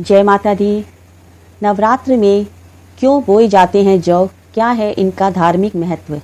जय माता दी। नवरात्र में क्यों बोए जाते हैं जौ, क्या है इनका धार्मिक महत्व?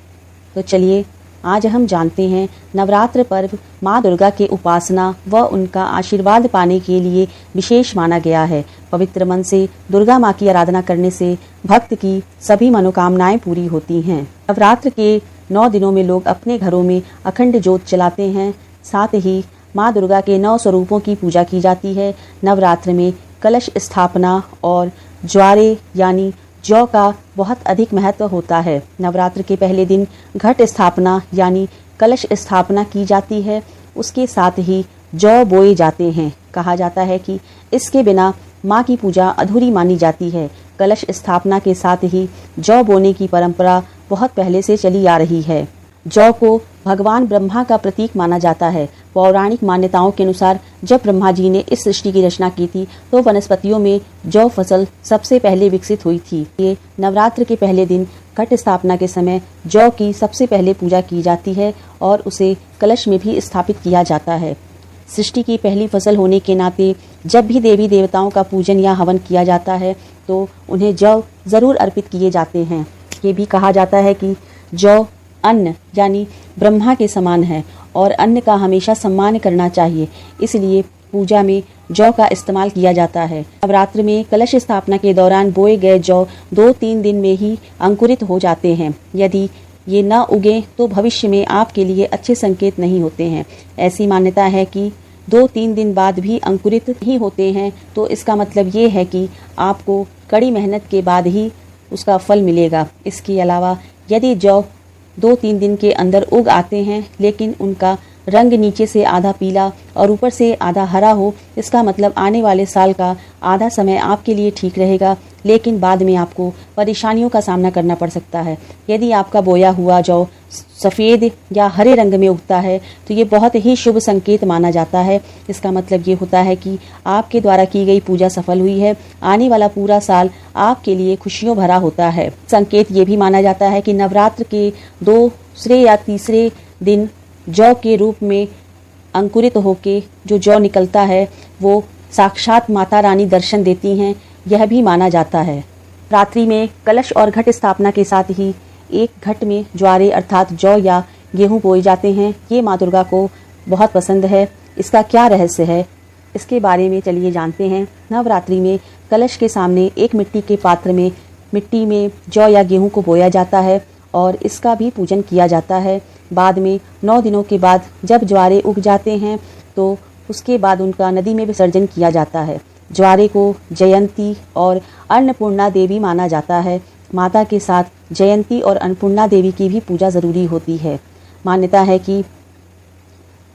तो चलिए आज हम जानते हैं। नवरात्र पर्व माँ दुर्गा के उपासना व उनका आशीर्वाद पाने के लिए विशेष माना गया है। पवित्र मन से दुर्गा माँ की आराधना करने से भक्त की सभी मनोकामनाएं पूरी होती हैं। नवरात्र के 9 दिनों में लोग अपने घरों में अखंड ज्योत जलाते हैं। साथ ही माँ दुर्गा के 9 स्वरूपों की पूजा की जाती है। नवरात्र में कलश स्थापना और ज्वारे यानी जौ का बहुत अधिक महत्व होता है। नवरात्र के पहले दिन घट स्थापना यानी कलश स्थापना की जाती है। उसके साथ ही जौ बोए जाते हैं। कहा जाता है कि इसके बिना माँ की पूजा अधूरी मानी जाती है। कलश स्थापना के साथ ही जौ बोने की परंपरा बहुत पहले से चली आ रही है। जौ को भगवान ब्रह्मा का प्रतीक माना जाता है। पौराणिक मान्यताओं के अनुसार जब ब्रह्मा जी ने इस सृष्टि की रचना की थी तो वनस्पतियों में जौ फसल सबसे पहले विकसित हुई थी। ये नवरात्र के पहले दिन घट स्थापना के समय जौ की सबसे पहले पूजा की जाती है और उसे कलश में भी स्थापित किया जाता है। सृष्टि की पहली फसल होने के नाते जब भी देवी देवताओं का पूजन या हवन किया जाता है तो उन्हें जौ जरूर अर्पित किए जाते हैं। ये भी कहा जाता है कि जौ अन्न यानी ब्रह्मा के समान है और अन्न का हमेशा सम्मान करना चाहिए, इसलिए पूजा में जौ का इस्तेमाल किया जाता है। नवरात्र में कलश स्थापना के दौरान बोए गए जौ 2-3 दिन में ही अंकुरित हो जाते हैं। यदि ये न उगे तो भविष्य में आपके लिए अच्छे संकेत नहीं होते हैं। ऐसी मान्यता है कि 2-3 दिन बाद भी अंकुरित ही होते हैं तो इसका मतलब ये है कि आपको कड़ी मेहनत के बाद ही उसका फल मिलेगा। इसके अलावा यदि जौ 2-3 दिन के अंदर उग आते हैं लेकिन उनका रंग नीचे से आधा पीला और ऊपर से आधा हरा हो, इसका मतलब आने वाले साल का आधा समय आपके लिए ठीक रहेगा, लेकिन बाद में आपको परेशानियों का सामना करना पड़ सकता है। यदि आपका बोया हुआ जौ सफ़ेद या हरे रंग में उगता है तो ये बहुत ही शुभ संकेत माना जाता है। इसका मतलब ये होता है कि आपके द्वारा की गई पूजा सफल हुई है। आने वाला पूरा साल आपके लिए खुशियों भरा होता है। संकेत ये भी माना जाता है कि नवरात्र के 2 या 3 दिन जौ के रूप में अंकुरित होके जो जौ निकलता है वो साक्षात माता रानी दर्शन देती हैं, यह भी माना जाता है। रात्रि में कलश और घट स्थापना के साथ ही एक घट में ज्वारे अर्थात जौ या गेहूं बोए जाते हैं। ये माँ दुर्गा को बहुत पसंद है। इसका क्या रहस्य है, इसके बारे में चलिए जानते हैं। नवरात्रि में कलश के सामने एक मिट्टी के पात्र में मिट्टी में जौ या गेहूं को बोया जाता है और इसका भी पूजन किया जाता है। बाद में 9 दिनों के बाद जब ज्वारे उग जाते हैं तो उसके बाद उनका नदी में विसर्जन किया जाता है। ज्वारे को जयंती और अन्नपूर्णा देवी माना जाता है। माता के साथ जयंती और अन्नपूर्णा देवी की भी पूजा जरूरी होती है। मान्यता है कि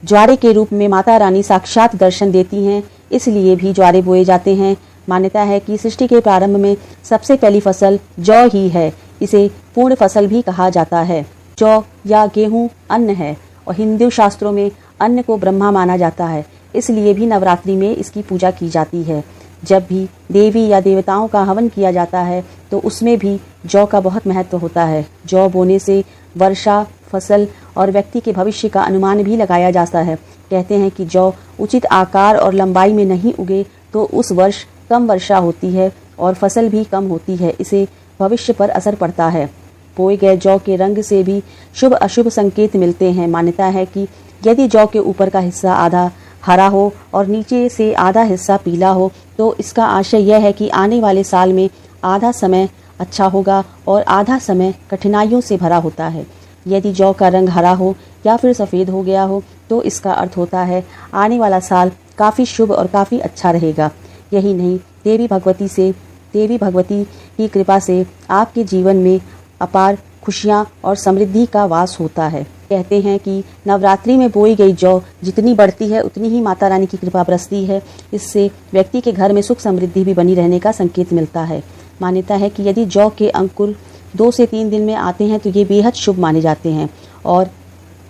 ज्वारे के रूप में माता रानी साक्षात दर्शन देती हैं, इसलिए भी ज्वारे बोए जाते हैं। मान्यता है कि सृष्टि के प्रारंभ में सबसे पहली फसल जौ ही है। इसे पूर्ण फसल भी कहा जाता है। जौ या गेहूं अन्न है और हिंदू शास्त्रों में अन्न को ब्रह्मा माना जाता है, इसलिए भी नवरात्रि में इसकी पूजा की जाती है। जब भी देवी या देवताओं का हवन किया जाता है तो उसमें भी जौ का बहुत महत्व होता है। जौ बोने से वर्षा, फसल और व्यक्ति के भविष्य का अनुमान भी लगाया जाता है। कहते हैं कि जौ उचित आकार और लंबाई में नहीं उगे तो उस वर्ष कम वर्षा होती है और फसल भी कम होती है। इसे भविष्य पर असर पड़ता है। बोए गए जौ के रंग से भी शुभ अशुभ संकेत मिलते हैं। मान्यता है कि यदि जौ के ऊपर का हिस्सा आधा हरा हो और नीचे से आधा हिस्सा पीला हो तो इसका आशय यह है कि आने वाले साल में आधा समय अच्छा होगा और आधा समय कठिनाइयों से भरा होता है। यदि जौ का रंग हरा हो या फिर सफ़ेद हो गया हो तो इसका अर्थ होता है आने वाला साल काफ़ी शुभ और काफ़ी अच्छा रहेगा। यही नहीं, देवी भगवती की कृपा से आपके जीवन में अपार खुशियाँ और समृद्धि का वास होता है। कहते हैं कि नवरात्रि में बोई गई जौ जितनी बढ़ती है उतनी ही माता रानी की कृपा बरसती है। इससे व्यक्ति के घर में सुख समृद्धि भी बनी रहने का संकेत मिलता है। मान्यता है कि यदि जौ के अंकुर 2 से 3 दिन में आते हैं तो ये बेहद शुभ माने जाते हैं और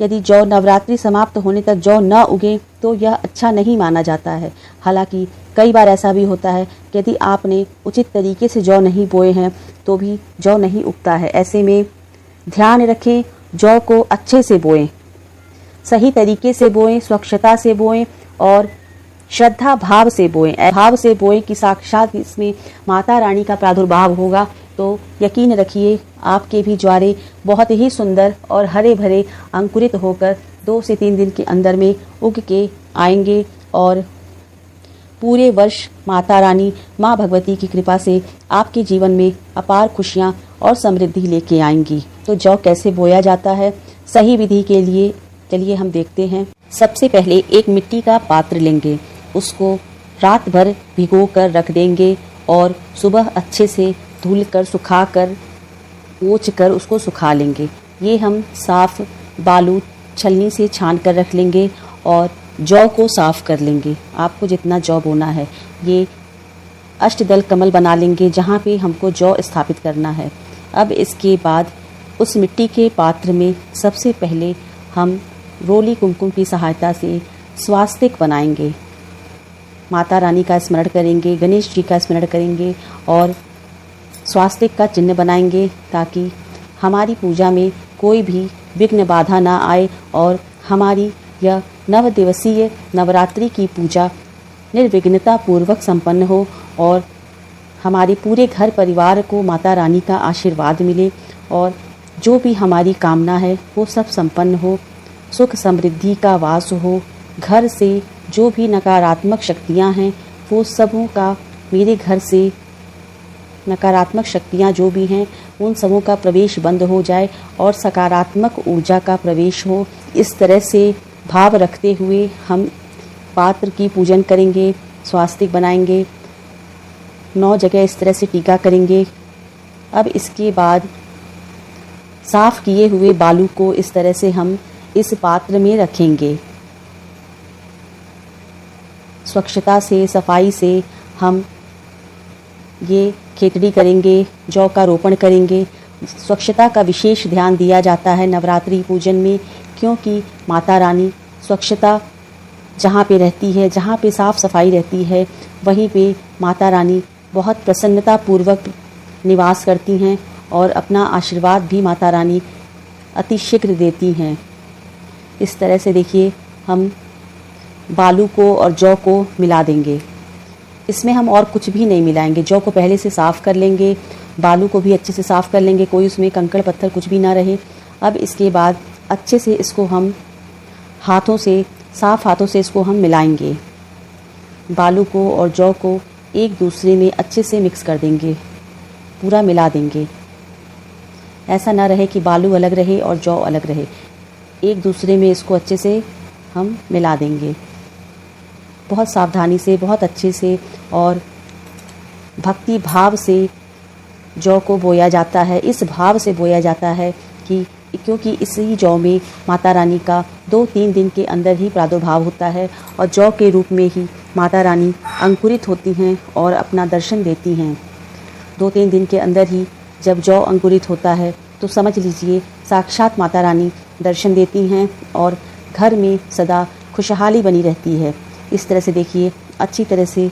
यदि जौ नवरात्रि समाप्त होने तक जौ न उगे तो यह अच्छा नहीं माना जाता है। हालांकि कई बार ऐसा भी होता है कि यदि आपने उचित तरीके से जौ नहीं बोए हैं तो भी जौ नहीं उगता है। ऐसे में ध्यान रखें, जौ को अच्छे से बोएं, सही तरीके से बोएं, स्वच्छता से बोएं और श्रद्धा भाव से बोएं, भाव से बोएं कि साक्षात इसमें माता रानी का प्रादुर्भाव होगा, तो यकीन रखिए आपके भी ज्वारे बहुत ही सुंदर और हरे भरे अंकुरित होकर 2 से 3 दिन के अंदर में उग के आएंगे और पूरे वर्ष माता रानी माँ भगवती की कृपा से आपके जीवन में अपार खुशियाँ और समृद्धि लेके आएंगी। तो जौ कैसे बोया जाता है सही विधि के लिए चलिए हम देखते हैं। सबसे पहले एक मिट्टी का पात्र लेंगे, उसको रात भर भिगो कर रख देंगे और सुबह अच्छे से धुल कर सुखा कर पोंछ कर उसको सुखा लेंगे। ये हम साफ बालू छलनी से छान कर रख लेंगे और जौ को साफ कर लेंगे। आपको जितना जौ बोना है, ये अष्टदल कमल बना लेंगे जहाँ पे हमको जौ स्थापित करना है। अब इसके बाद उस मिट्टी के पात्र में सबसे पहले हम रोली कुमकुम की सहायता से स्वास्तिक बनाएंगे। माता रानी का स्मरण करेंगे, गणेश जी का स्मरण करेंगे और स्वास्तिक का चिन्ह बनाएंगे ताकि हमारी पूजा में कोई भी विघ्न बाधा ना आए और हमारी यह 9 दिवसीय नवरात्रि की पूजा निर्विघ्नता पूर्वक संपन्न हो और हमारे पूरे घर परिवार को माता रानी का आशीर्वाद मिले और जो भी हमारी कामना है वो सब संपन्न हो, सुख समृद्धि का वास हो, घर से जो भी नकारात्मक शक्तियां हैं वो सबों का, मेरे घर से नकारात्मक शक्तियां जो भी हैं उन सबों का प्रवेश बंद हो जाए और सकारात्मक ऊर्जा का प्रवेश हो। इस तरह से भाव रखते हुए हम पात्र की पूजन करेंगे, स्वास्तिक बनाएंगे, 9 जगह इस तरह से टीका करेंगे। अब इसके बाद साफ किए हुए बालू को इस तरह से हम इस पात्र में रखेंगे। स्वच्छता से, सफाई से हम ये खेतड़ी करेंगे, जौ का रोपण करेंगे। स्वच्छता का विशेष ध्यान दिया जाता है नवरात्रि पूजन में, क्योंकि माता रानी स्वच्छता जहाँ पे रहती है, जहाँ पे साफ सफाई रहती है, वहीं पे माता रानी बहुत प्रसन्नता पूर्वक निवास करती हैं और अपना आशीर्वाद भी माता रानी अतिशीघ्र देती हैं। इस तरह से देखिए हम बालू को और जौ को मिला देंगे। इसमें हम और कुछ भी नहीं मिलाएंगे। जौ को पहले से साफ़ कर लेंगे, बालू को भी अच्छे से साफ़ कर लेंगे, कोई उसमें कंकड़ पत्थर कुछ भी ना रहे। अब इसके बाद अच्छे से इसको हम हाथों से, साफ़ हाथों से इसको हम मिलाएंगे। बालू को और जौ को एक दूसरे में अच्छे से मिक्स कर देंगे, पूरा मिला देंगे। ऐसा ना रहे कि बालू अलग रहे और जौ अलग रहे, एक दूसरे में इसको अच्छे से हम मिला देंगे। बहुत सावधानी से, बहुत अच्छे से और भक्ति भाव से जौ को बोया जाता है। इस भाव से बोया जाता है कि क्योंकि इसी जौ में माता रानी का 2-3 दिन के अंदर ही प्रादुर्भाव होता है और जौ के रूप में ही माता रानी अंकुरित होती हैं और अपना दर्शन देती हैं। 2-3 दिन के अंदर ही जब जौ अंकुरित होता है तो समझ लीजिए साक्षात माता रानी दर्शन देती हैं और घर में सदा खुशहाली बनी रहती है। इस तरह से देखिए अच्छी तरह से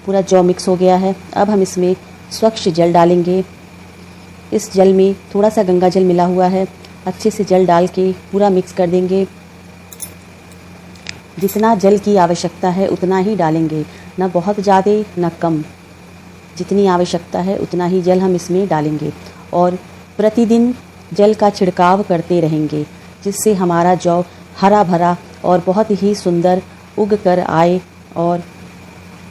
पूरा जौ मिक्स हो गया है। अब हम इसमें स्वच्छ जल डालेंगे। इस जल में थोड़ा सा गंगा जल मिला हुआ है, अच्छे से जल डाल के पूरा मिक्स कर देंगे। जितना जल की आवश्यकता है उतना ही डालेंगे, ना बहुत ज़्यादा ना कम। जितनी आवश्यकता है उतना ही जल हम इसमें डालेंगे और प्रतिदिन जल का छिड़काव करते रहेंगे, जिससे हमारा जौ हरा भरा और बहुत ही सुंदर उग कर आए और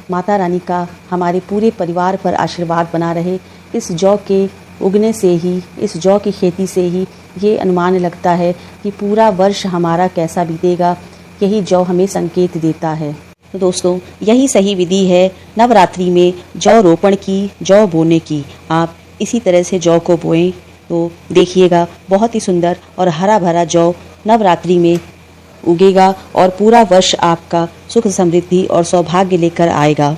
माता रानी का हमारे पूरे परिवार पर आशीर्वाद बना रहे। इस जौ के उगने से ही, इस जौ की खेती से ही ये अनुमान लगता है कि पूरा वर्ष हमारा कैसा बीतेगा, यही जौ हमें संकेत देता है। तो दोस्तों, यही सही विधि है नवरात्रि में जौ रोपण की, जौ बोने की। आप इसी तरह से जौ को बोएं तो देखिएगा बहुत ही सुंदर और हरा भरा जौ नवरात्रि में उगेगा और पूरा वर्ष आपका सुख समृद्धि और सौभाग्य लेकर आएगा।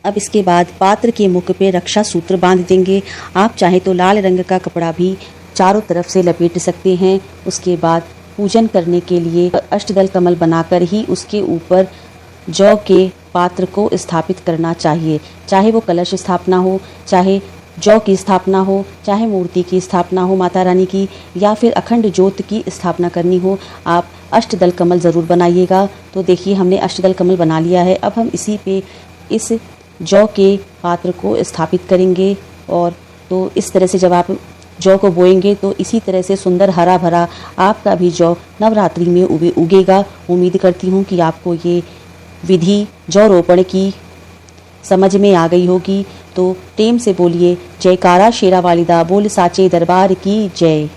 अब इसके बाद पात्र के मुख पे रक्षा सूत्र बांध देंगे। आप चाहे तो लाल रंग का कपड़ा भी चारों तरफ से लपेट सकते हैं। उसके बाद पूजन करने के लिए अष्टदल कमल बनाकर ही उसके ऊपर जौ के पात्र को स्थापित करना चाहिए। चाहे वो कलश स्थापना हो, चाहे जौ की स्थापना हो, चाहे मूर्ति की स्थापना हो माता रानी की, या फिर अखंड ज्योत की स्थापना करनी हो, आप अष्टदल कमल ज़रूर बनाइएगा। तो देखिए हमने अष्टदल कमल बना लिया है। अब हम इसी पे इस जौ के पात्र को स्थापित करेंगे। और तो इस तरह से जब आप जौ को बोएंगे तो इसी तरह से सुंदर हरा भरा आपका भी जौ नवरात्रि में उगेगा। उम्मीद करती हूँ कि आपको ये विधि जौ रोपण की समझ में आ गई होगी। तो टेम से बोलिए जयकारा शेरा वालिदा बोल साचे दरबार की जय।